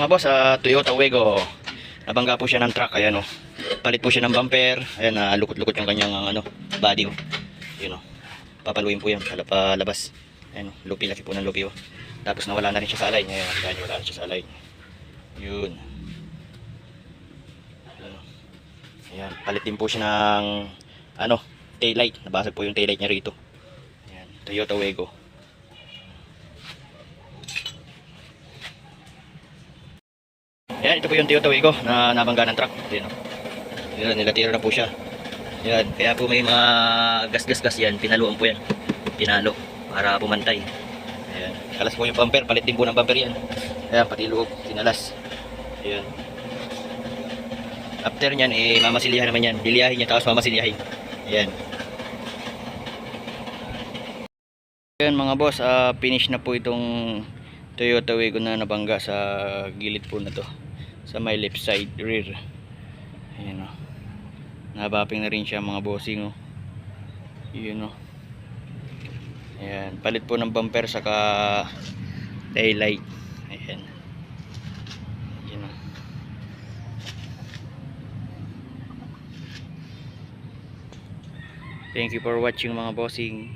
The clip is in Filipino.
mga boss, Toyota Wego. Nabangga po siya ng truck, ayan oh. Palit po siya ng bumper. Ayan, lukot-lukot yung kanyang body oh. Yun oh. Papaluin po yan, palabas. Ayan oh, lupi, laki po ng lupi oh. Tapos nawala na rin siya sa align. Ayan, wala na siya sa align. Yun. Ayan, palit din po siya ng taillight. Nabasag po yung taillight niya rito. Ayan, Toyota Wego. Ayan, ito po yung Toyota Wego na nabangga ng truck. Ayan, ayan, nilatira na po siya. Ayan, kaya po may mga gas-gas yan. Pinaluan po yan. Pinalo para pumantay. Ayan, alas po yung bumper. Palit din po ng bumper yan. Ayan, pati loob, sinalas. Ayan. After nyan, mamasilihan naman yan. Biliyahin niya, tapos mamasilihin. Ayan. Ayan mga boss, finish na po itong Toyota Wego na nabangga sa gilid po na to. Sa may left side rear. Ayan o. Nabapping na rin siya mga bossing o. Yun o. Ayan. Palit po ng bumper saka taillight. Ayan. Ayan o. Thank you for watching mga bossing.